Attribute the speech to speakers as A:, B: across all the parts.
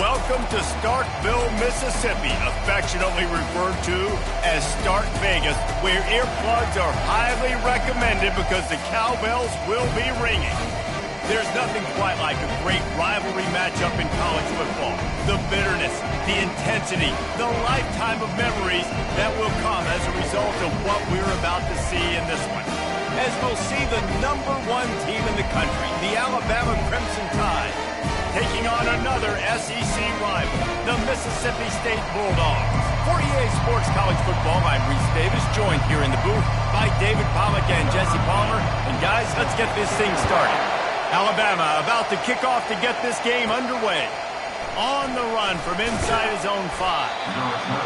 A: Welcome to Starkville, Mississippi, affectionately referred to as Stark Vegas, where earplugs are highly recommended because the cowbells will be ringing. There's nothing quite like a great rivalry matchup in college football. The bitterness, the intensity, the lifetime of memories that will come as a result of what we're about to see in this one. As we'll see the #1 team in the country, the Alabama Crimson Tide, taking on another SEC rival, the Mississippi State Bulldogs. For EA Sports College Football, I'm Reese Davis, joined here in the booth by David Pollack and Jesse Palmer. And guys, let's get this thing started. Alabama about to kick off to get this game underway. On the run from inside his own 5.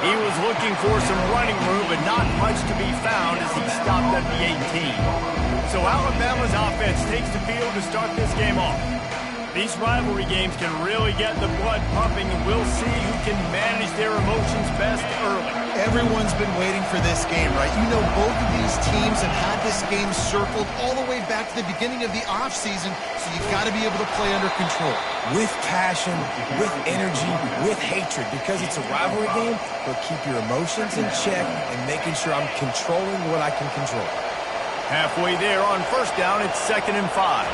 A: He was looking for some running room, but not much to be found as he stopped at the 18. So Alabama's offense takes the field to start this game off. These rivalry games can really get the blood pumping, and we'll see who can manage their emotions best early.
B: Everyone's been waiting for this game, right? You know, both of these teams have had this game circled all the way back to the beginning of the offseason, so you've got to be able to play under control.
C: With passion, with energy, with hatred, because it's a rivalry game, but keep your emotions in check and making sure I'm controlling what I can control.
A: Halfway there on first down, it's 2nd and 5.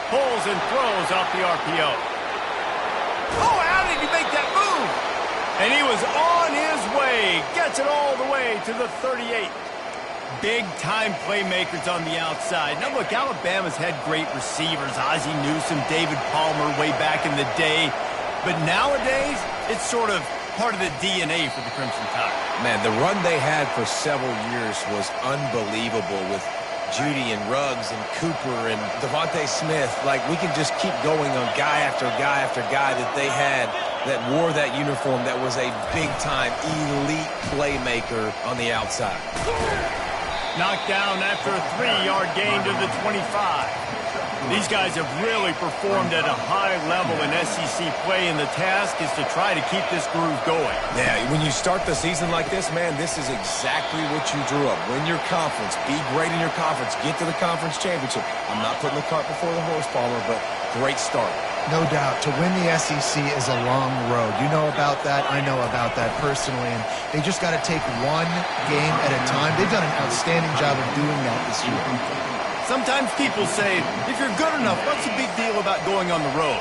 A: Pulls and throws off the RPO. Oh, how did he make that move? And he was on his way. Gets it all the way to the 38. Big-time playmakers on the outside. Now, look, Alabama's had great receivers. Ozzie Newsome, David Palmer way back in the day. But nowadays, it's sort of part of the DNA for the Crimson Tide.
C: Man, the run they had for several years was unbelievable with Judy and Ruggs and Cooper and Devontae Smith. Like, we can just keep going on guy after guy after guy that they had that wore that uniform that was a big-time elite playmaker on the outside.
A: Knocked down after a 3-yard gain to the 25. These guys have really performed at a high level in SEC play, and the task is to try to keep this groove going.
C: Yeah, when you start the season like this, man, this is exactly what you drew up. Win your conference. Be great in your conference. Get to the conference championship. I'm not putting the cart before the horse, Palmer, but great start.
B: No doubt. To win the SEC is a long road. You know about that. I know about that personally. And they just got to take one game at a time. They've done an outstanding job of doing that this year.
A: Sometimes people say, if you're good enough, what's the big deal about going on the road?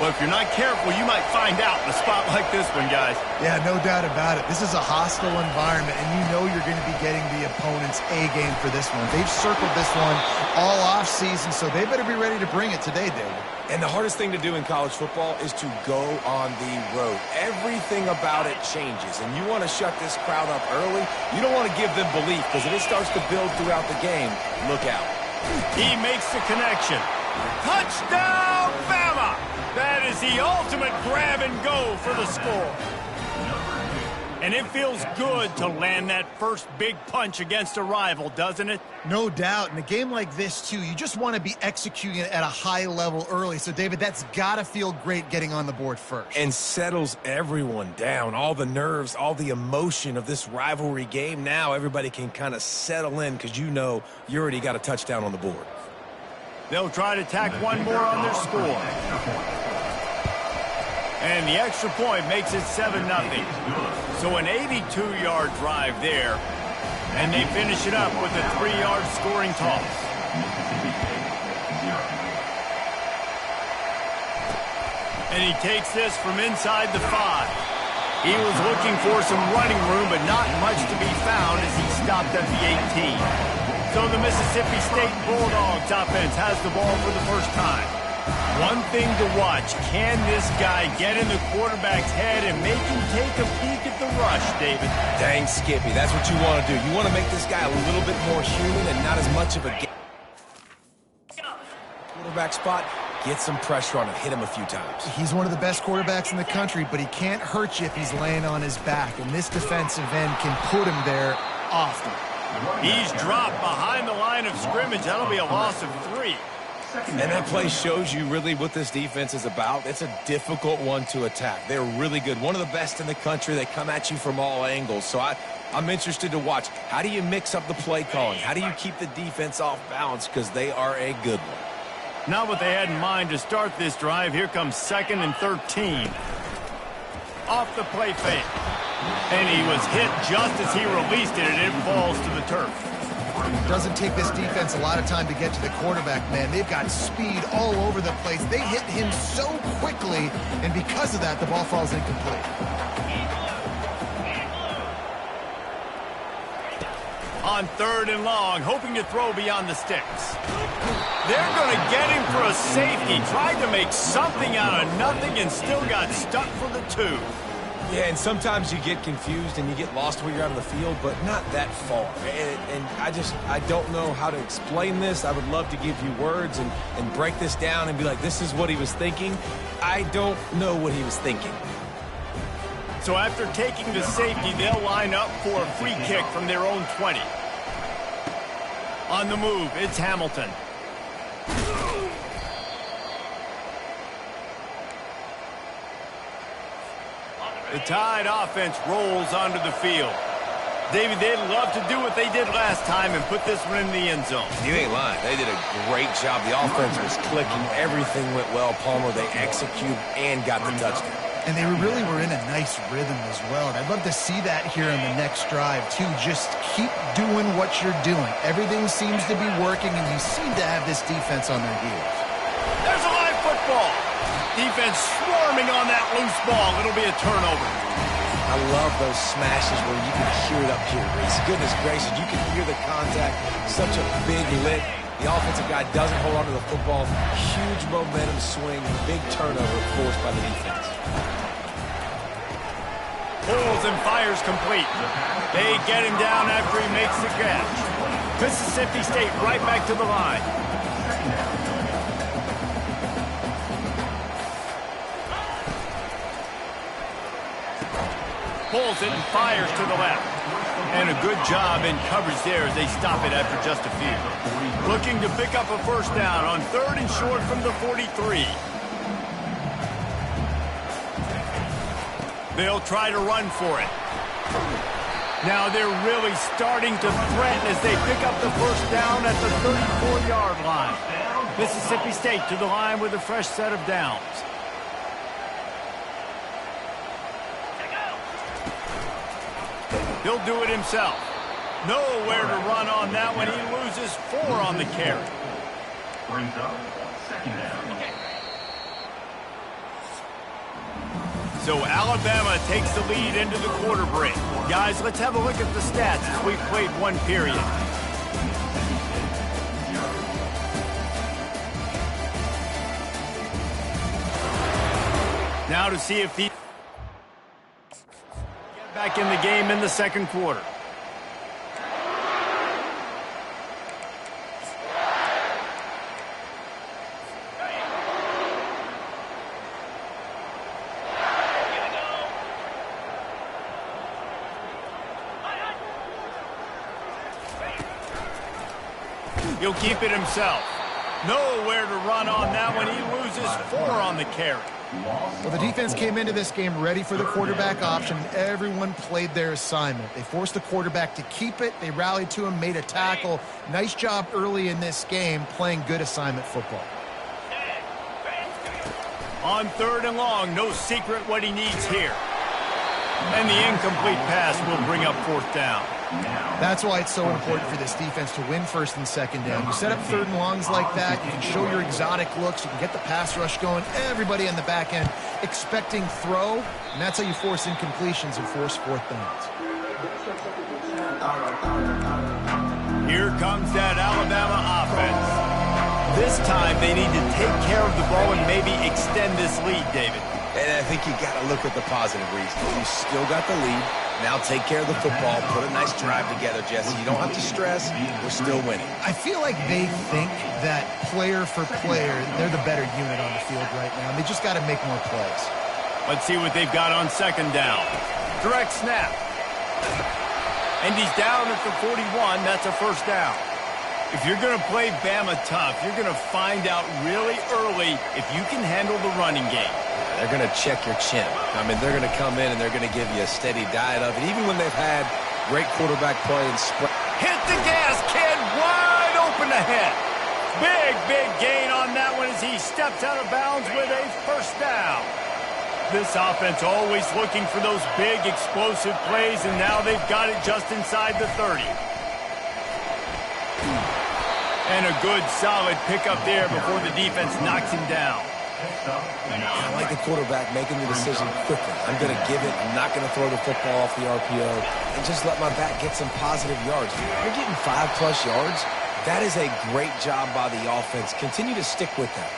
A: Well, if you're not careful, you might find out in a spot like this one, guys.
B: Yeah, no doubt about it. This is a hostile environment, and you know you're going to be getting the opponent's A game for this one. They've circled this one all offseason, so they better be ready to bring it today, David.
C: And the hardest thing to do in college football is to go on the road. Everything about it changes, and you want to shut this crowd up early. You don't want to give them belief, because if it starts to build throughout the game, look out.
A: He makes the connection. Touchdown, Bama! That is the ultimate grab and go for the score. And it feels good to land that first big punch against a rival, doesn't it?
B: No doubt. In a game like this, too, you just want to be executing it at a high level early. So, David, that's got to feel great getting on the board first.
C: And settles everyone down. All the nerves, all the emotion of this rivalry game. Now everybody can kind of settle in because you know you already got a touchdown on the board.
A: They'll try to tack one more on their score. And the extra point makes it 7-0. So an 82-yard drive there. And they finish it up with a 3-yard scoring toss. And he takes this from inside the 5. He was looking for some running room, but not much to be found as he stopped at the 18. So the Mississippi State Bulldogs offense has the ball for the first time. One thing to watch, can this guy get in the quarterback's head and make him take a peek at the rush, David?
C: Dang, Skippy, that's what you want to do. You want to make this guy a little bit more human and not as much of a quarterback spot. Get some pressure on him, hit him a few times.
B: He's one of the best quarterbacks in the country, but he can't hurt you if he's laying on his back, and this defensive end can put him there often.
A: He's dropped behind the line of scrimmage. That'll be a loss of 3.
C: And that play shows you really what this defense is about. It's a difficult one to attack. They're really good. One of the best in the country. They come at you from all angles. So I'm interested to watch. How do you mix up the play calling? How do you keep the defense off balance? Because they are a good one.
A: Not what they had in mind to start this drive. Here comes 2nd and 13. Off the play fake. And he was hit just as he released it, and it falls to the turf.
B: It doesn't take this defense a lot of time to get to the quarterback, man. They've got speed all over the place. They hit him so quickly, and because of that, the ball falls incomplete.
A: On 3rd and long, hoping to throw beyond the sticks. They're going to get him for a safety. Tried to make something out of nothing and still got stuck for the 2.
C: Yeah, and sometimes you get confused and you get lost where you're out of the field, but not that far. And I don't know how to explain this. I would love to give you words and break this down and be like, this is what he was thinking. I don't know what he was thinking.
A: So after taking the safety, they'll line up for a free kick from their own 20. On the move, it's Hamilton. The Tide offense rolls onto the field. David, they'd love to do what they did last time and put this one in the end zone.
C: You ain't lying. They did a great job. The offense was clicking. Everything went well. Palmer, they executed and got the touchdown.
B: And they really were in a nice rhythm as well. And I'd love to see that here in the next drive, too. Just keep doing what you're doing. Everything seems to be working, and you seem to have this defense on their heels.
A: There's a live football. Defense swarming on that loose ball. It'll be a turnover.
C: I love those smashes where you can hear it up here, Reese. Goodness gracious, you can hear the contact. Such a big lick. The offensive guy doesn't hold on to the football. Huge momentum swing. Big turnover forced by the defense.
A: Pulls and fires complete. They get him down after he makes the catch. Mississippi State right back to the line. Pulls it and fires to the left. And a good job in coverage there as they stop it after just a few. Looking to pick up a first down on 3rd and short from the 43. They'll try to run for it. Now they're really starting to threaten as they pick up the first down at the 34-yard line. Mississippi State to the line with a fresh set of downs. He'll do it himself. Nowhere to run on that one. He loses 4 on the carry.
D: Brings up 2nd down.
A: So Alabama takes the lead into the quarter break. Guys, let's have a look at the stats as we've played one period. Now to see if the get back in the game in the second quarter. He'll keep it himself. Nowhere to run on that one. He loses 4 on the carry.
B: Well, the defense came into this game ready for the quarterback option. Everyone played their assignment. They forced the quarterback to keep it. They rallied to him, made a tackle. Nice job early in this game playing good assignment football.
A: On 3rd and long, no secret what he needs here. And the incomplete pass will bring up 4th down.
B: That's why it's so important for this defense to win 1st and 2nd down. You set up 3rd and longs like that, you can show your exotic looks, you can get the pass rush going, everybody on the back end expecting throw, and that's how you force incompletions and force 4th downs.
A: Here comes that Alabama offense. This time they need to take care of the ball and maybe extend this lead, David.
C: And I think you got to look at the positive reasons. You still got the lead. Now take care of the football. Put a nice drive together, Jesse. You don't have to stress. We're still winning.
B: I feel like they think that player for player, they're the better unit on the field right now. And they just got to make more plays.
A: Let's see what they've got on 2nd down. Direct snap. And he's down at the 41. That's a 1st down. If you're going to play Bama tough, you're going to find out really early if you can handle the running game.
C: They're going to check your chin. I mean, they're going to come in and they're going to give you a steady diet of it, even when they've had great quarterback play and spread.
A: Hit the gas, kid. Wide open ahead. Big gain on that one as he steps out of bounds with a 1st down. This offense always looking for those big, explosive plays, and now they've got it just inside the 30. And a good, solid pickup there before the defense knocks him down.
C: I like the quarterback making the decision quickly. I'm going to give it. I'm not going to throw the football off the RPO and just let my back get some positive yards. You're getting 5+ yards. That is a great job by the offense. Continue to stick with that.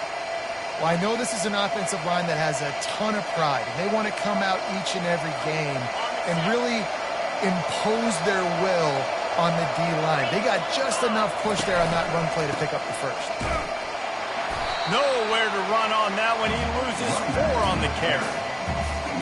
B: Well, I know this is an offensive line that has a ton of pride. And they want to come out each and every game and really impose their will on the D-line. They got just enough push there on that run play to pick up the 1st.
A: Nowhere to run on that one. He loses 4 on the carry.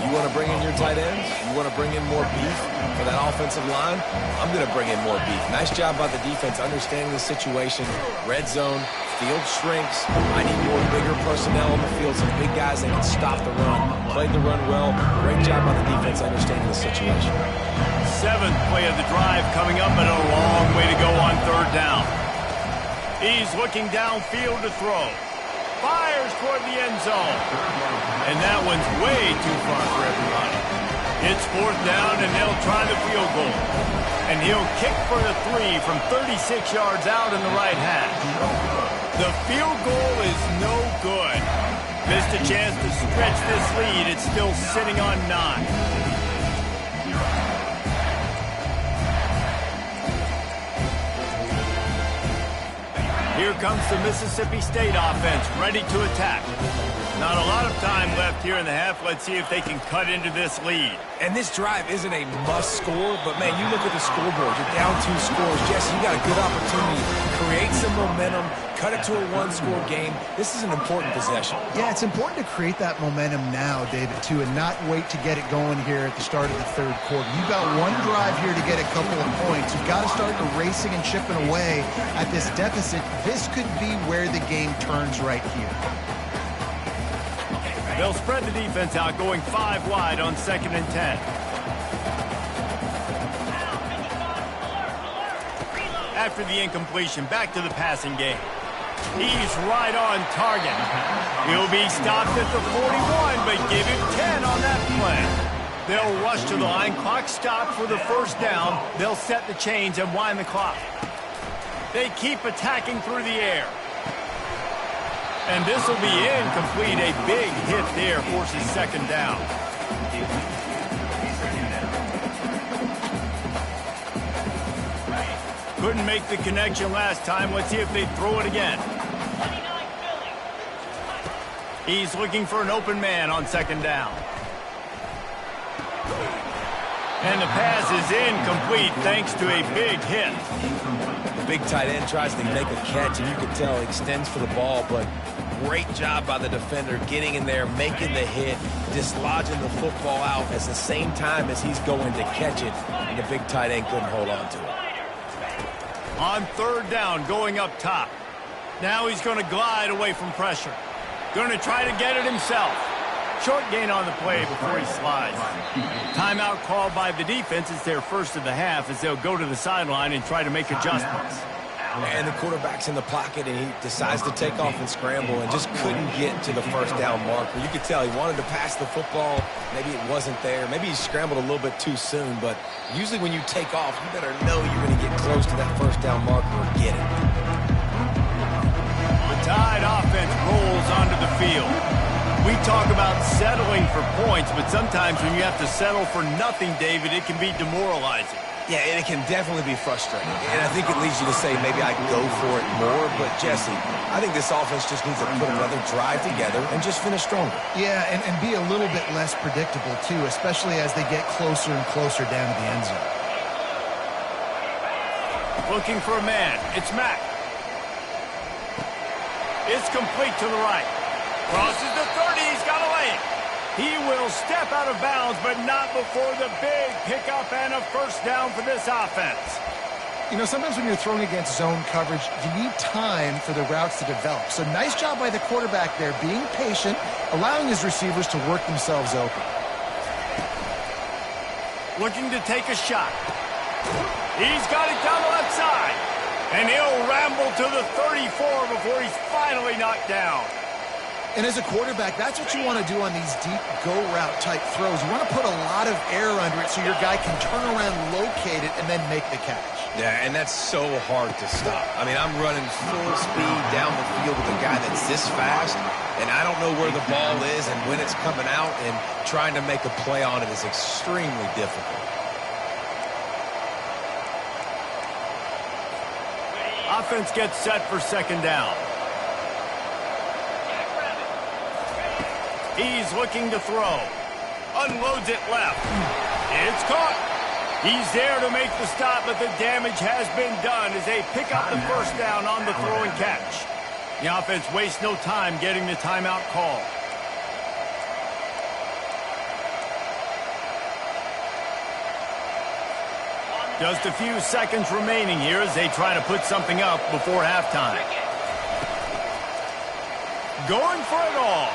C: You want to bring in your tight ends? You want to bring in more beef for that offensive line? I'm going to bring in more beef. Nice job by the defense understanding the situation. Red zone, field shrinks. I need more bigger personnel on the field, some big guys that can stop the run. Played the run well. Great job by the defense understanding the situation.
A: 7th play of the drive coming up, but a long way to go on 3rd down. He's looking downfield to throw. Fires toward the end zone. And that one's way too far for everybody. It's 4th down, and they'll try the field goal. And he'll kick for the 3 from 36 yards out in the right hash. The field goal is no good. Missed a chance to stretch this lead. It's still sitting on 9. Here comes the Mississippi State offense, ready to attack. Not a lot of time left here in the half. Let's see if they can cut into this lead.
C: And this drive isn't a must score, but, man, you look at the scoreboard. You're down 2 scores. Jesse, you got a good opportunity to create some momentum, cut it to a 1-score game. This is an important possession.
B: Yeah, it's important to create that momentum now, David, too, and not wait to get it going here at the start of the 3rd quarter. You've got one drive here to get a couple of points. You've got to start erasing and chipping away at this deficit. This could be where the game turns right here.
A: They'll spread the defense out, going 5 wide on 2nd and 10. After the incompletion, back to the passing game. He's right on target. He'll be stopped at the 41, but give him 10 on that play. They'll rush to the line. Clock stopped for the 1st down. They'll set the chains and wind the clock. They keep attacking through the air. And this will be incomplete. A big hit there forces 2nd down. Couldn't make the connection last time. Let's see if they throw it again. He's looking for an open man on second down. And the pass is incomplete thanks to a big hit.
C: The big tight end tries to make a catch, and you can tell he extends for the ball, but great job by the defender getting in there, making the hit, dislodging the football out at the same time as he's going to catch it, and the big tight end couldn't hold on to it.
A: On third down, going up top. Now he's going to glide away from pressure. Going to try to get it himself. Short gain on the play before he slides. Timeout called by the defense. It's their first of the half as they'll go to the sideline and try to make adjustments.
C: And the quarterback's in the pocket, and he decides to take off and scramble and just couldn't get to the first down marker. You could tell he wanted to pass the football. Maybe it wasn't there. Maybe he scrambled a little bit too soon. But usually when you take off, you better know you're going to get close to that first down marker or get it.
A: The Tide offense rolls onto the field. We talk about settling for points, but sometimes when you have to settle for nothing, David, it can be demoralizing.
C: Yeah, and it can definitely be frustrating. And I think it leads you to say maybe I go for it more. But, Jesse, I think this offense just needs to put another drive together and just finish stronger.
B: Yeah, and be a little bit less predictable, too, especially as they get closer and closer down to the end zone.
A: Looking for a man. It's Mack. It's complete to the right. Crosses the 30. He's got to lay it. He will step out of bounds, but not before the big pickup and a first down for this offense.
B: You know, sometimes when you're throwing against zone coverage, you need time for the routes to develop. So nice job by the quarterback there, being patient, allowing his receivers to work themselves open.
A: Looking to take a shot. He's got it down the left side. And he'll ramble to the 34 before he's finally knocked down.
B: And as a quarterback, that's what you want to do on these deep go-route type throws. You want to put a lot of air under it so your guy can turn around, locate it, and then make the catch.
C: Yeah, and that's so hard to stop. I mean, I'm running full speed down the field with a guy that's this fast, and I don't know where the ball is and when it's coming out, and trying to make a play on it is extremely difficult.
A: Offense gets set for second down. He's looking to throw. Unloads it left. It's caught. He's there to make the stop, but the damage has been done as they pick up the first down on the throw and catch. The offense wastes no time getting the timeout call. Just a few seconds remaining here as they try to put something up before halftime. Going for it all.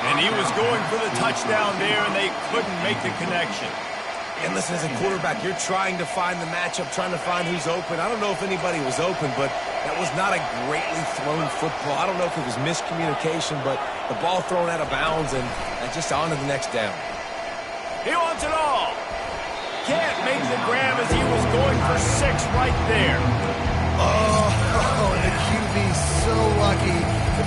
A: And he was going for the touchdown there, and they couldn't make the connection.
C: And listen, as a quarterback, you're trying to find the matchup, trying to find who's open. I don't know if anybody was open, but that was not a greatly thrown football. I don't know if it was miscommunication, but the ball thrown out of bounds and just on to the next down.
A: He wants it all. Can't make the grab as he was going for 6 right there.
B: Oh, the QB's so lucky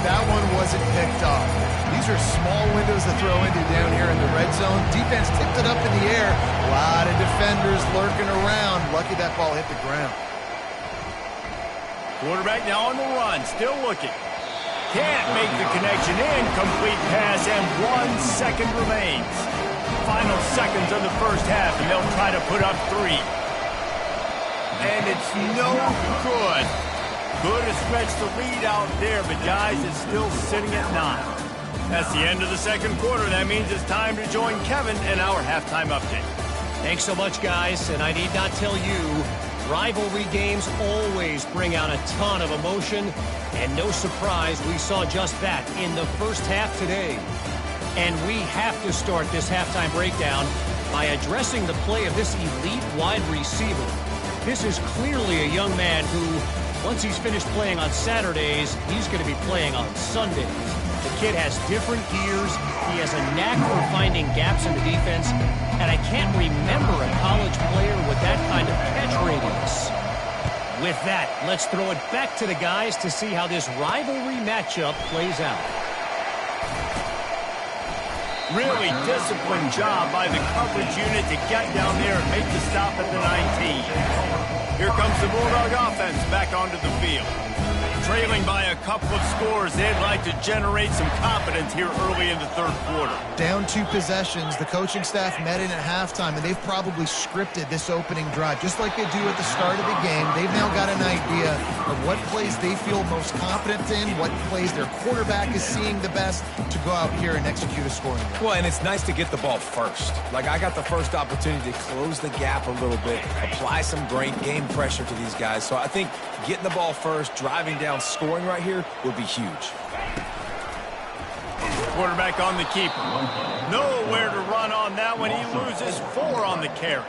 B: that one wasn't picked off. These are small windows to throw into down here in the red zone. Defense tipped it up in the air. A lot of defenders lurking around. Lucky that ball hit the ground.
A: Quarterback now on the run, still looking. Can't make the connection. Incomplete pass, and 1 second remains. Final seconds of the first half, and they'll try to put up 3. And it's no good. Could have stretched the lead out there, but guys, it's still sitting at 9. That's the end of the second quarter. That means it's time to join Kevin in our halftime update.
D: Thanks so much, guys. And I need not tell you, rivalry games always bring out a ton of emotion. And no surprise, we saw just that in the first half today. And we have to start this halftime breakdown by addressing the play of this elite wide receiver. This is clearly a young man who, once he's finished playing on Saturdays, he's going to be playing on Sundays. The kid has different gears. He has a knack for finding gaps in the defense. And I can't remember a college player with that kind of catch radius. With that, let's throw it back to the guys to see how this rivalry matchup plays out.
A: Really disciplined job by the coverage unit to get down there and make the stop at the 19. Here comes the Bulldog offense back onto the field. Trailing by a couple of scores, they'd like to generate some confidence here early in the third quarter.
B: Down 2 possessions, the coaching staff met in at halftime, and they've probably scripted this opening drive. Just like they do at the start of the game, they've now got an idea of what plays they feel most confident in, what plays their quarterback is seeing the best to go out here and execute a scoring drive.
C: Well, and it's nice to get the ball first. Like, I got the first opportunity to close the gap a little bit, apply some great game pressure to these guys. So I think getting the ball first, driving down, scoring right here would be huge.
A: Quarterback on the keeper. Nowhere to run on that one. He loses 4 on the carry.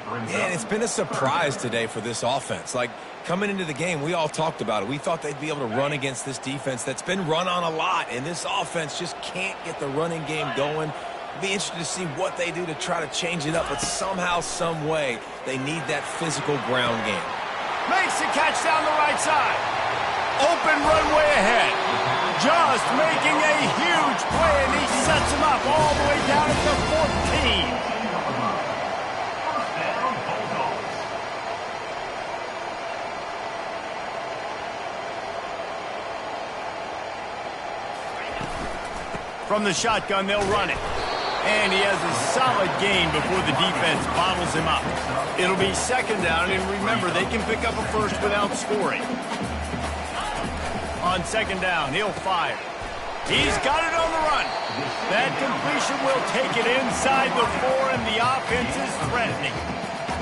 C: And it's been a surprise today for this offense. Like, coming into the game, we all talked about it. We thought they'd be able to run against this defense that's been run on a lot, and this offense just can't get the running game going. Be interested to see what they do to try to change it up, but somehow, some way, they need that physical ground game.
A: Makes the catch down the right side. Open runway ahead. Just making a huge play, and he sets him up all the way down at the 14. From the shotgun, they'll run it. And he has a solid gain before the defense bottles him up. It'll be second down, and remember, they can pick up a first without scoring. On second down, he'll fire. He's got it on the run. That completion will take it inside the 4, and the offense is threatening.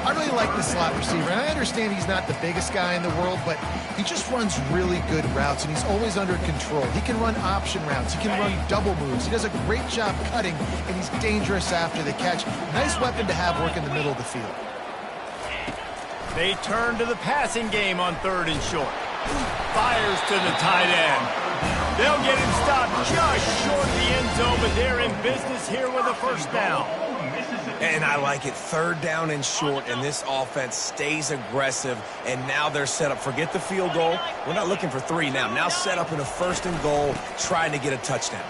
B: I really like the slot receiver, and I understand he's not the biggest guy in the world, but he just runs really good routes, and he's always under control. He can run option routes. He can run double moves. He does a great job cutting, and he's dangerous after the catch. Nice weapon to have work in the middle of the field.
A: They turn to the passing game on 3rd and short. Fires to the tight end. They'll get him stopped just short of the end zone, but they're in business here with a first down.
C: And I like it. 3rd down and short, and this offense stays aggressive, and now they're set up. Forget the field goal. We're not looking for 3 now. Now set up in a 1st and goal, trying to get a touchdown.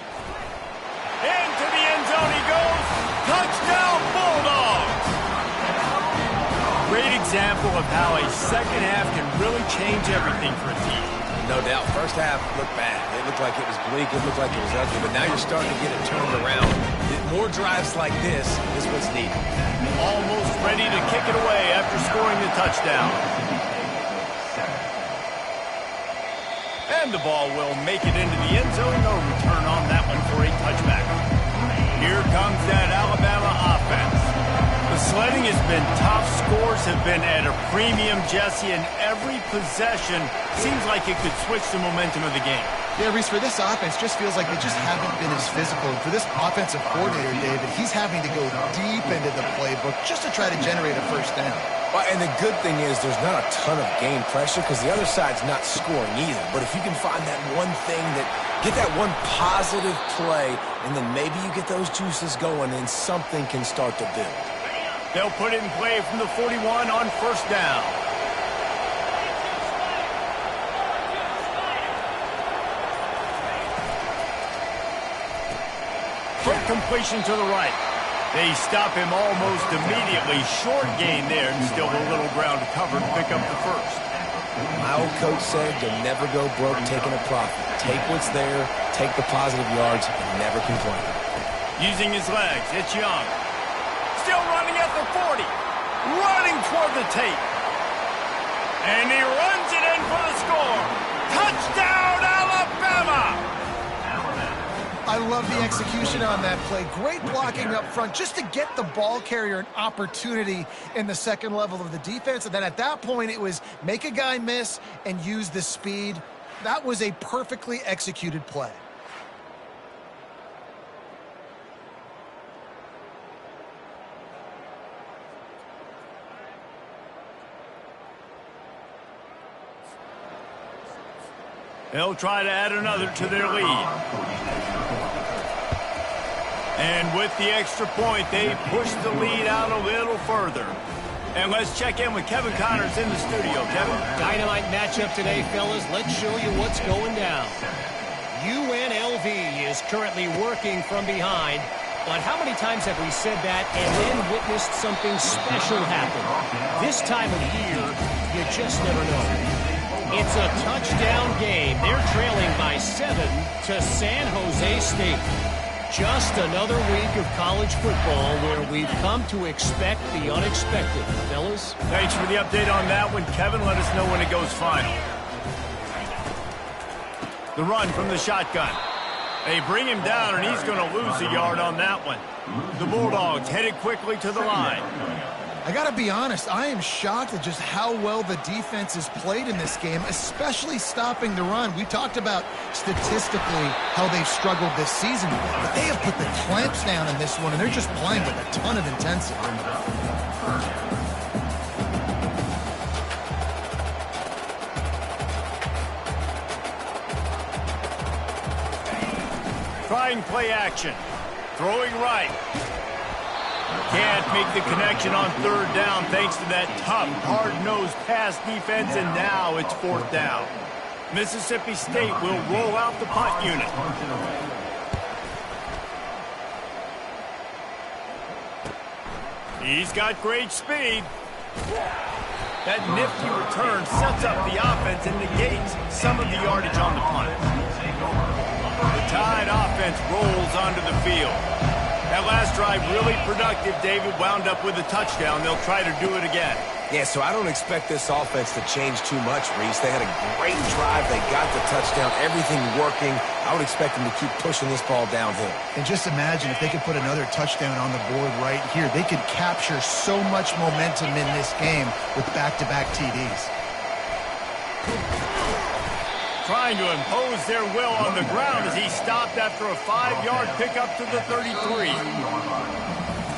A: Into the end zone he goes. Touchdown, Bulldogs! Great example of how a second half can really change everything for a team.
C: No doubt. First half looked bad. It looked like it was bleak. It looked like it was ugly. But now you're starting to get it turned around. More drives like this is what's needed.
A: Almost ready to kick it away after scoring the touchdown. And the ball will make it into the end zone. No return on that one for a touchback. Here comes that Alabama offense. The sledding has been tough. Scores have been at a premium, Jesse, and every possession seems like it could switch the momentum of the game.
B: Yeah, Reese, for this offense, just feels like they just haven't been as physical. And for this offensive coordinator, David, he's having to go deep into the playbook just to try to generate a first down.
C: Well, and the good thing is there's not a ton of game pressure because the other side's not scoring either. But if you can find that one thing get that one positive play, and then maybe you get those juices going and something can start to build.
A: They'll put it in play from the 41 on first down. Quick completion to the right. They stop him almost immediately. Short gain there, and still a little ground to cover to pick up the first.
C: My old coach said you'll never go broke taking a profit. Take what's there, take the positive yards, and never complain.
A: Using his legs, it's Young. Still running at the 40. Running toward the tape. And he runs it in for the score. Touchdown, Alabama!
B: I love the execution on that play. Great blocking up front just to get the ball carrier an opportunity in the second level of the defense. And then at that point, it was make a guy miss and use the speed. That was a perfectly executed play.
A: They'll try to add another to their lead. And with the extra point, they push the lead out a little further. And let's check in with Kevin Connors in the studio. Kevin?
D: Dynamite matchup today, fellas. Let's show you what's going down. UNLV is currently working from behind. But how many times have we said that and then witnessed something special happen? This time of year, you just never know. It's a touchdown game. They're trailing by 7 to San Jose State. Just another week of college football where we've come to expect the unexpected. Fellas?
A: Thanks for the update on that one, Kevin. Let us know when it goes final. The run from the shotgun. They bring him down, and he's going to lose a yard on that one. The Bulldogs headed quickly to the line.
B: I got to be honest, I am shocked at just how well the defense has played in this game, especially stopping the run. We talked about statistically how they've struggled this season, but they have put the clamps down in this one, and they're just playing with a ton of intensity.
A: Trying play action. Throwing right. Can't make the connection on third down thanks to that tough, hard-nosed pass defense, and now it's fourth down. Mississippi State will roll out the punt unit. He's got great speed. That nifty return sets up the offense and negates some of the yardage on the punt. The Tide offense rolls onto the field. That last drive really productive. David wound up with a touchdown. They'll try to do it again.
C: Yeah, so I don't expect this offense to change too much, Reese. They had a great drive. They got the touchdown. Everything working. I would expect them to keep pushing this ball downhill.
B: And just imagine if they could put another touchdown on the board right here. They could capture so much momentum in this game with back-to-back TDs.
A: Trying to impose their will on the ground as he stopped after a 5-yard pickup to the 33.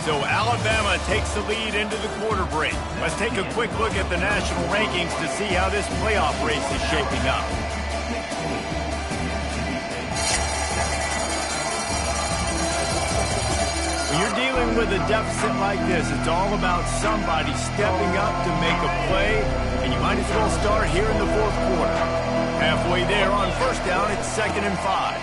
A: So Alabama takes the lead into the quarter break. Let's take a quick look at the national rankings to see how this playoff race is shaping up. When you're dealing with a deficit like this, it's all about somebody stepping up to make a play, and you might as well start here in the fourth quarter. Halfway there on first down, it's 2nd and 5.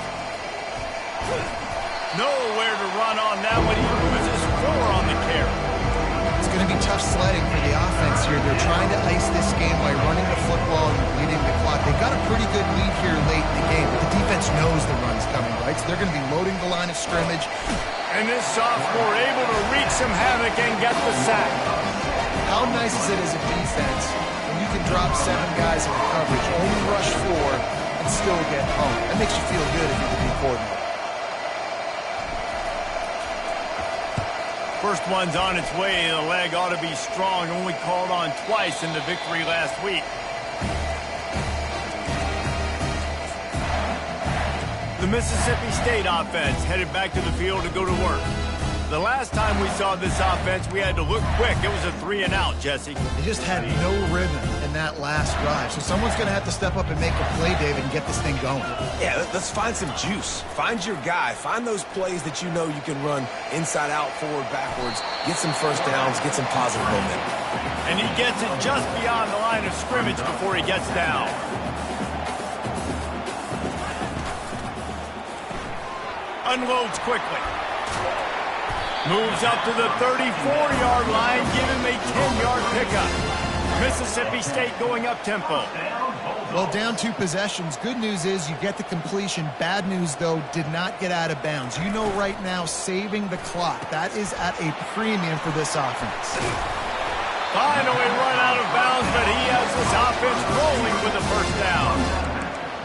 A: Nowhere to run on that one. He loses 4 on the carry.
B: It's going to be tough sledding for the offense here. They're trying to ice this game by running the football and bleeding the clock. They've got a pretty good lead here late in the game, but the defense knows the run's coming, right? So they're going to be loading the line of scrimmage.
A: And this sophomore able to wreak some havoc and get the sack.
B: How nice is it as a defense when you can drop 7 guys in coverage, only rush 4, and still get home? That makes you feel good if you're the D coordinator.
A: First one's on its way. The leg ought to be strong. Only called on twice in the victory last week. The Mississippi State offense headed back to the field to go to work. The last time we saw this offense, we had to look quick. It was a 3-and-out, Jesse.
B: They just had no rhythm in that last drive. So someone's going to have to step up and make a play, David, and get this thing going.
C: Yeah, let's find some juice. Find your guy. Find those plays that you know you can run inside out, forward, backwards. Get some first downs. Get some positive momentum.
A: And he gets it just beyond the line of scrimmage before he gets down. Unloads quickly. Moves up to the 34-yard line, give him a 10-yard pickup. Mississippi State going up tempo.
B: Well, down 2 possessions. Good news is you get the completion. Bad news, though, did not get out of bounds. You know right now, saving the clock. That is at a premium for this offense.
A: Finally run out of bounds, but he has this offense rolling with a first down.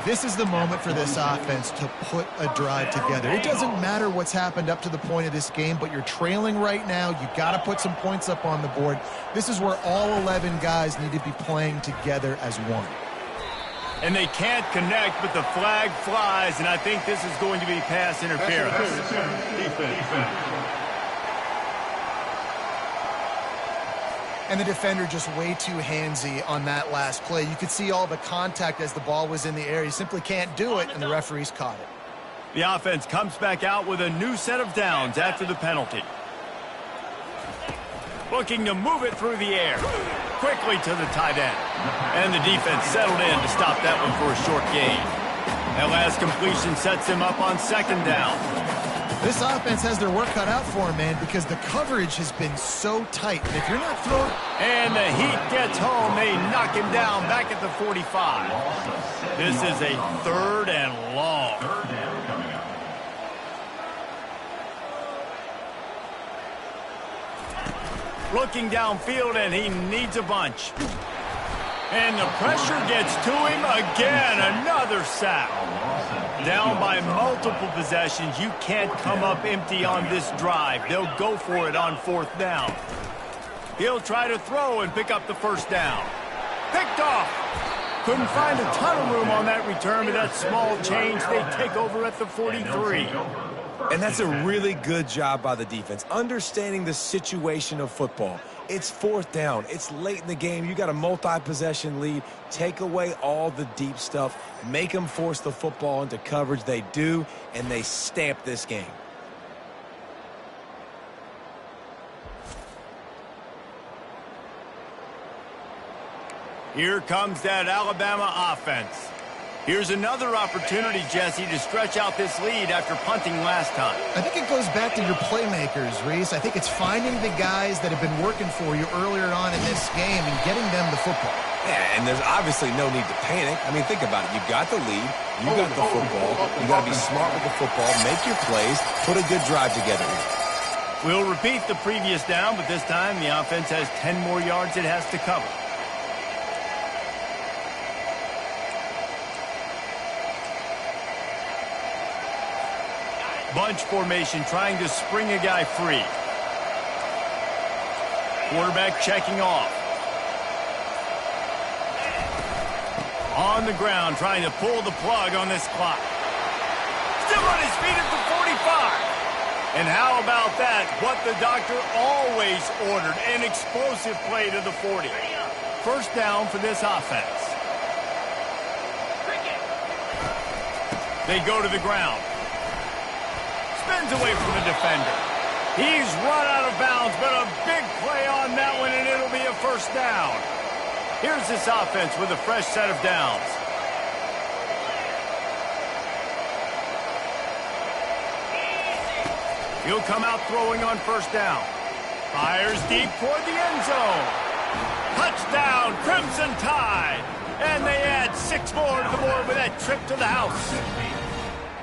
B: This is the moment for this offense to put a drive together. It doesn't matter what's happened up to the point of this game, but you're trailing right now. You got to put some points up on the board. This is where all 11 guys need to be playing together as one.
A: And they can't connect, but the flag flies, and I think this is going to be pass interference. Defense.
B: And the defender just way too handsy on that last play. You could see all the contact as the ball was in the air. He simply can't do it, and the referees caught it.
A: The offense comes back out with a new set of downs after the penalty. Looking to move it through the air. Quickly to the tight end. And the defense settled in to stop that one for a short gain. That last completion sets him up on 2nd down.
B: This offense has their work cut out for them, man, because the coverage has been so tight. And if you're not throwing...
A: And the heat gets home. They knock him down back at the 45. This is a 3rd and long. Looking downfield, and he needs a bunch. And the pressure gets to him again. Another sack. Down by multiple possessions. You can't come up empty on this drive. They'll go for it on 4th down. He'll try to throw and pick up the 1st down. Picked off. Couldn't find a ton of room on that return, but that small change, they take over at the 43.
C: And that's a really good job by the defense, understanding the situation of football. It's 4th down. It's late in the game. You got a multi-possession lead. Take away all the deep stuff. Make them force the football into coverage. They do, and they stamp this game.
A: Here comes that Alabama offense. Here's another opportunity, Jesse, to stretch out this lead after punting last time.
B: I think it goes back to your playmakers, Reese. I think it's finding the guys that have been working for you earlier on in this game and getting them the football.
C: Yeah, and there's obviously no need to panic. I mean, think about it. You got the lead. You got the football. You got to be smart with the football. Make your plays. Put a good drive together here.
A: We'll repeat the previous down, but this time the offense has 10 more yards it has to cover. Bunch formation, trying to spring a guy free. Quarterback checking off. On the ground, trying to pull the plug on this clock. Still on his feet at the 45. And how about that? What the doctor always ordered, an explosive play to the 40. 1st down for this offense. They go to the ground. Spins away from the defender. He's run out of bounds, but a big play on that one, and it'll be a 1st down. Here's this offense with a fresh set of downs. He'll come out throwing on 1st down. Fires deep toward the end zone. Touchdown, Crimson Tide. And they add 6 more to the board with that trip to the house.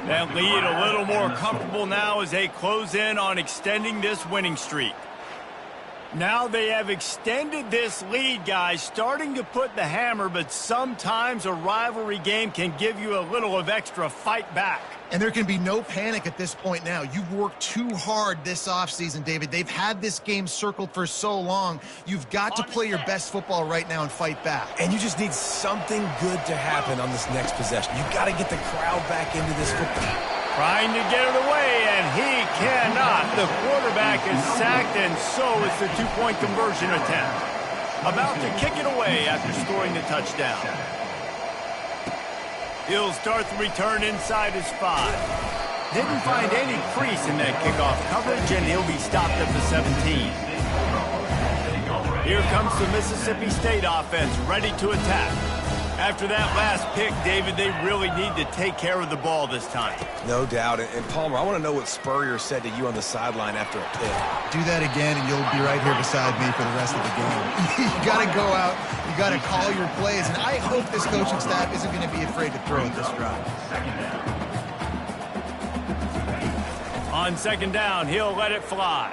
A: That lead a little more comfortable now as they close in on extending this winning streak. Now they have extended this lead, guys, starting to put the hammer, but sometimes a rivalry game can give you a little of extra fight back.
B: And there can be no panic at this point now. You've worked too hard this offseason, David. They've had this game circled for so long. You've got to play your best football right now and fight back.
C: And you just need something good to happen on this next possession. You got to get the crowd back into this football.
A: Trying to get it away, and he cannot. The quarterback is sacked, and so is the 2-point conversion attempt. About to kick it away after scoring the touchdown. He'll start the return inside his 5. Didn't find any crease in that kickoff coverage, and he'll be stopped at the 17. Here comes the Mississippi State offense, ready to attack. After that last pick, David, they really need to take care of the ball this time.
C: No doubt. And Palmer, I want to know what Spurrier said to you on the sideline after a pick.
B: Do that again, and you'll be right here beside me for the rest of the game. You got to go out. You got to call your plays. And I hope this coaching staff isn't going to be afraid to throw at this drive.
A: On 2nd down, he'll let it fly.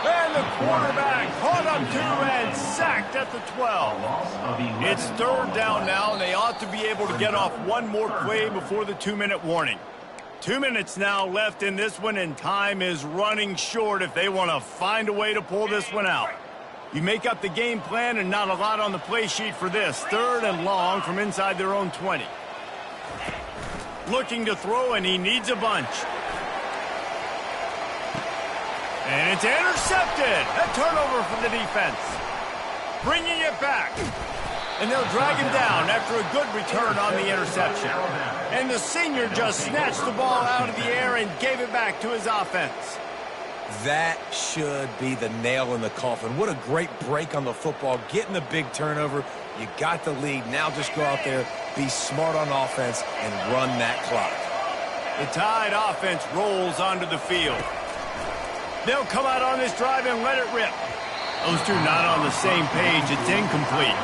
A: And the quarterback caught him too and sacked at the 12. It's 3rd down now, and they ought to be able to get off one more play before the 2-minute warning. 2 minutes now left in this one, and time is running short if they want to find a way to pull this one out. You make up the game plan and not a lot on the play sheet for this. 3rd and long from inside their own 20. Looking to throw, and he needs a bunch. And it's intercepted. A turnover from the defense. Bringing it back. And they'll drag him down after a good return on the interception. And the senior just snatched the ball out of the air and gave it back to his offense.
C: That should be the nail in the coffin. What a great break on the football. Getting the big turnover. You got the lead. Now just go out there, be smart on offense, and run that clock.
A: The Tide offense rolls onto the field. They'll come out on this drive and let it rip. Those two not on the same page. It's incomplete.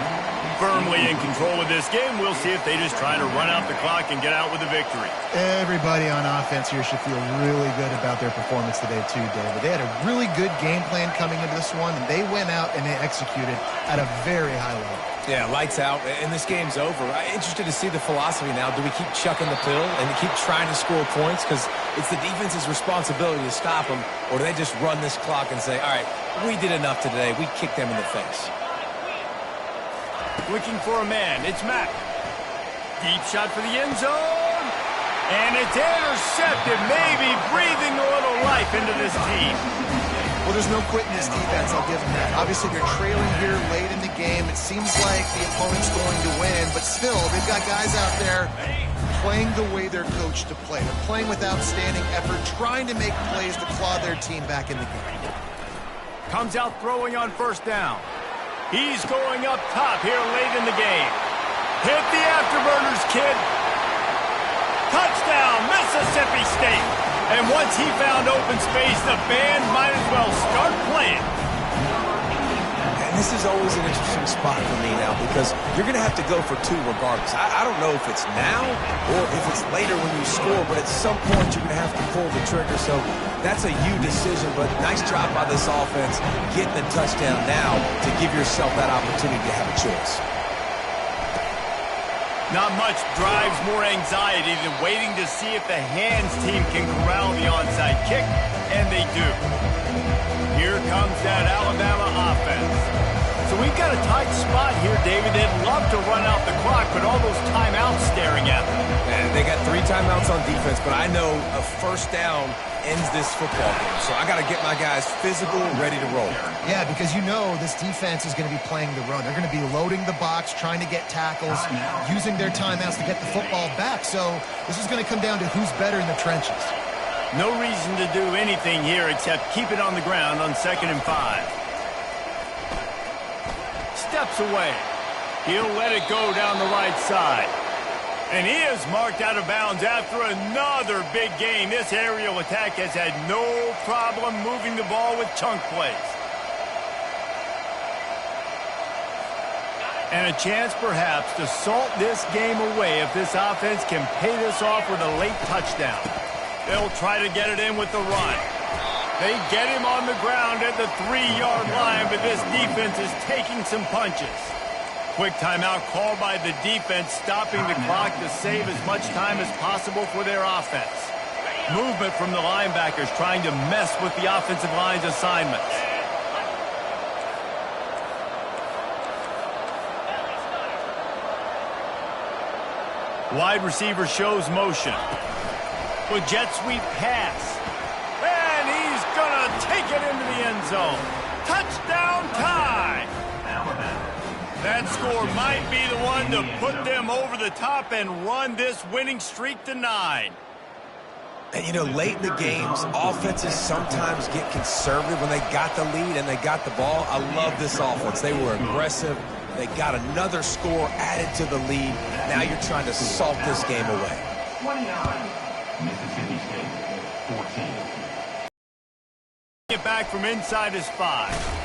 A: Firmly in control of this game. We'll see if they just try to run out the clock and get out with a victory.
B: Everybody on offense here should feel really good about their performance today too, David. They had a really good game plan coming into this one, and they went out and they executed at a very high level.
C: Yeah, lights out, and this game's over. I'm interested to see the philosophy now. Do we keep chucking the pill and keep trying to score points? Because it's the defense's responsibility to stop them, or do they just run this clock and say, all right, we did enough today. We kicked them in the face.
A: Looking for a man. It's Mack. Deep shot for the end zone. And it's intercepted. Maybe breathing a little life into this team.
B: Well, there's no quitting this defense, I'll give them that. Obviously, they're trailing here late in the game. It seems like the opponent's going to win, but still, they've got guys out there playing the way they're coached to play. They're playing with outstanding effort, trying to make plays to claw their team back in the game.
A: Comes out throwing on first down. He's going up top here late in the game. Hit the afterburners, kid. Touchdown, Mississippi State. And once he found open space, the band might as well start playing.
C: And this is always an interesting spot for me now because you're going to have to go for two regardless. I don't know if it's now or if it's later when you score, but at some point you're going to have to pull the trigger. So that's a you decision, but nice job by this offense getting the touchdown now to give yourself that opportunity to have a choice.
A: Not much drives more anxiety than waiting to see if the hands team can corral the onside kick, and they do. Here comes that Alabama offense. So we've got a tight spot here, David. They'd love to run out the clock, but all those timeouts staring at them.
C: And they got 3 timeouts on defense, but I know a first down ends this football game. So I got to get my guys physical, ready to roll.
B: Yeah, because you know this defense is going to be playing the run. They're going to be loading the box, trying to get tackles, using their timeouts to get the football back. So this is going to come down to who's better in the trenches.
A: No reason to do anything here except keep it on the ground on 2nd and 5. Steps away. He'll let it go down the right side. And he is marked out of bounds after another big game. This aerial attack has had no problem moving the ball with chunk plays. And a chance perhaps to salt this game away if this offense can pay this off with a late touchdown. They'll try to get it in with the run. They get him on the ground at the 3-yard line, but this defense is taking some punches. Quick timeout called by the defense, stopping the clock to save as much time as possible for their offense. Movement from the linebackers trying to mess with the offensive line's assignments. Wide receiver shows motion. With jet sweep pass. And he's going to take it into the end zone. Touchdown Tide! That score might be the one to put them over the top and run this winning streak to 9.
C: And, you know, late in the games, offenses sometimes get conservative when they got the lead and they got the ball. I love this offense. They were aggressive. They got another score added to the lead. Now you're trying to salt this game away.
E: 29, Mississippi State, 14.
A: Get back from inside his 5.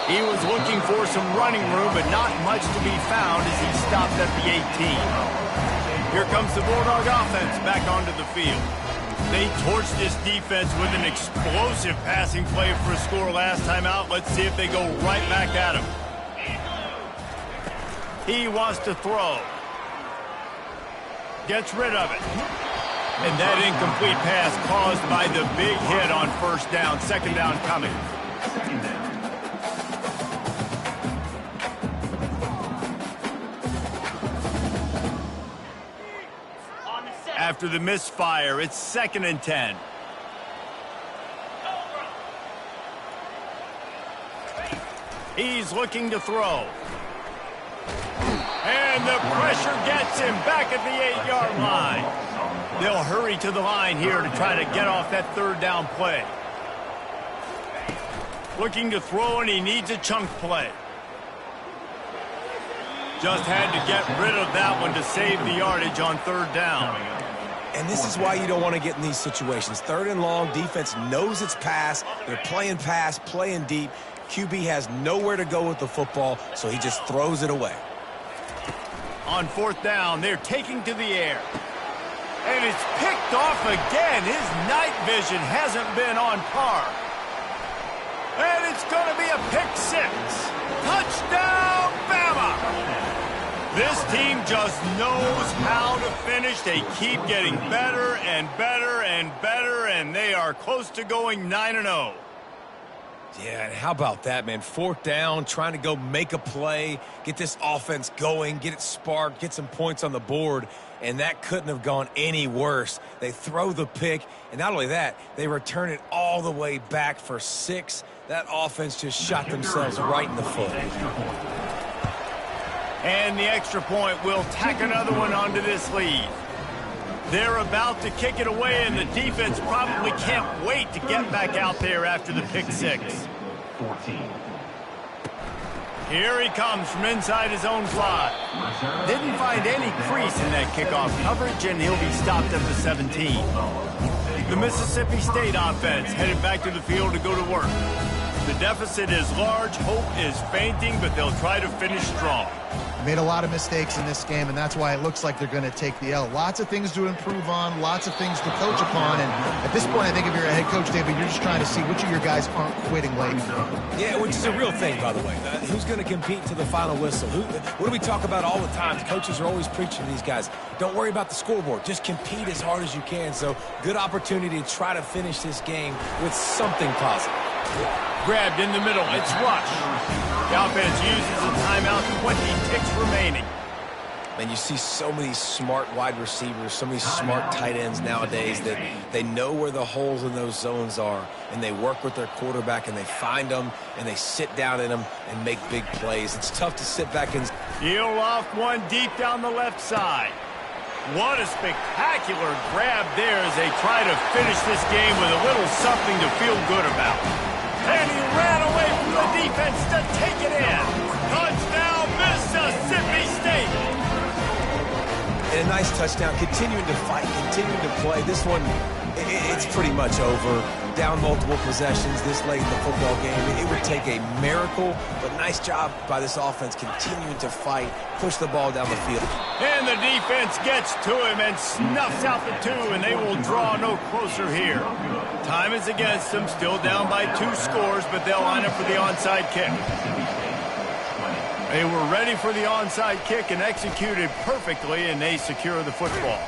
A: He was looking for some running room, but not much to be found as he stopped at the 18. Here comes the Bulldog offense back onto the field. They torched this defense with an explosive passing play for a score last time out. Let's see if they go right back at him. He wants to throw. Gets rid of it. And that incomplete pass caused by the big hit on first down. 2nd down coming. After the misfire, it's 2nd and 10. He's looking to throw. And the pressure gets him back at the 8-yard line. They'll hurry to the line here to try to get off that 3rd down play. Looking to throw, and he needs a chunk play. Just had to get rid of that one to save the yardage on 3rd down.
C: And this is why you don't want to get in these situations. 3rd and long, defense knows it's pass. They're playing pass, playing deep. QB has nowhere to go with the football, so he just throws it away.
A: On 4th down, they're taking to the air. And it's picked off again. His night vision hasn't been on par. And it's going to be a pick 6. Touchdown, Bama! This team just knows how to finish. They keep getting better and better and better, and they are close to going 9-0.
C: Yeah, and how about that, man? 4th down, trying to go make a play, get this offense going, get it sparked, get some points on the board, and that couldn't have gone any worse. They throw the pick, and not only that, they return it all the way back for 6. That offense just shot themselves right in the foot.
A: And the extra point will tack another one onto this lead. They're about to kick it away, and the defense probably can't wait to get back out there after the pick 6.
E: 14.
A: Here he comes from inside his own 5. Didn't find any crease in that kickoff coverage, and he'll be stopped at the 17. The Mississippi State offense headed back to the field to go to work. The deficit is large, hope is fainting, but they'll try to finish strong.
B: Made a lot of mistakes in this game, and that's why it looks like they're going to take the L. Lots of things to improve on, lots of things to coach upon, and at this point, I think if you're a head coach, David, you're just trying to see which of your guys aren't quitting late.
C: Yeah, which is a real thing, by the way. Who's going to compete to the final whistle? What do we talk about all the time? The coaches are always preaching to these guys. Don't worry about the scoreboard. Just compete as hard as you can. So, good opportunity to try to finish this game with something positive.
A: Grabbed in the middle. It's Rush. The offense uses a timeout. 20 ticks remaining.
C: And you see so many smart wide receivers, so many smart tight ends nowadays that they know where the holes in those zones are, and they work with their quarterback, and they find them, and they sit down in them and make big plays. It's tough to sit back and...
A: Heel off one deep down the left side. What a spectacular grab there as they try to finish this game with a little something to feel good about. And he ran away from the defense to take it in. Touchdown, Mississippi State.
C: And a nice touchdown, continuing to fight, continuing to play. This one, it's pretty much over. Down multiple possessions this late in the football game. It would take a miracle, but nice job by this offense continuing to fight, push the ball down the field.
A: And the defense gets to him and snuffs out the 2, and they will draw no closer here. Time is against them, still down by 2 scores, but they'll line up for the onside kick. They were ready for the onside kick and executed perfectly, and they secure the football.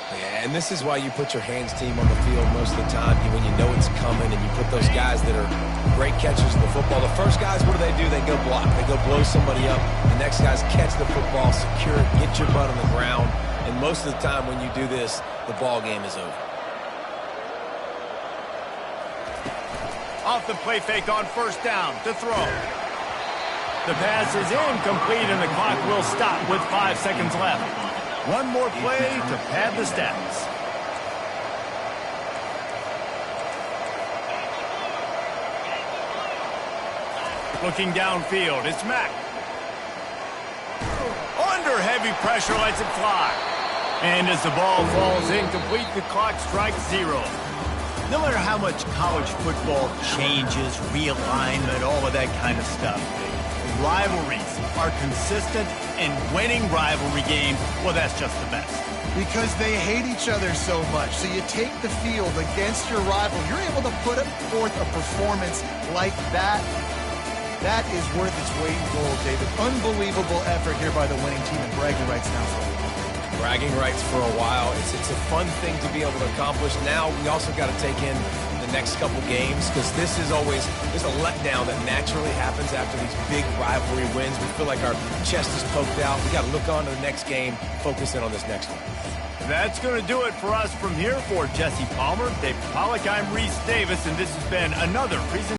C: Yeah, and this is why you put your hands team on the field most of the time when you know it's coming, and you put those guys that are great catchers of the football. The first guys, what do? They go block. They go blow somebody up. The next guys catch the football, secure it, get your butt on the ground. And most of the time when you do this, the ball game is over.
A: Off the play fake on 1st down to throw. The pass is incomplete, and the clock will stop with 5 seconds left. One more play to pad the stats. Looking downfield, it's Mack. Under heavy pressure, lets it fly. And as the ball falls incomplete, the clock strikes 0. No matter how much college football changes, realignment, all of that kind of stuff, rivalries are consistent, and winning rivalry games, well, that's just the best.
B: Because they hate each other so much. So you take the field against your rival. You're able to put forth a performance like that. That is worth its weight in gold, David. Unbelievable effort here by the winning team, and bragging rights now for them.
C: Bragging rights for a while. It's a fun thing to be able to accomplish. Now we also got to take in the next couple games, because this is always there's a letdown that naturally happens after these big rivalry wins. We feel like our chest is poked out. We got to look on to the next game, focus in on this next one.
A: That's going to do it for us from here. For Jesse Palmer, Dave Pollack, I'm Reese Davis, and this has been another presentation.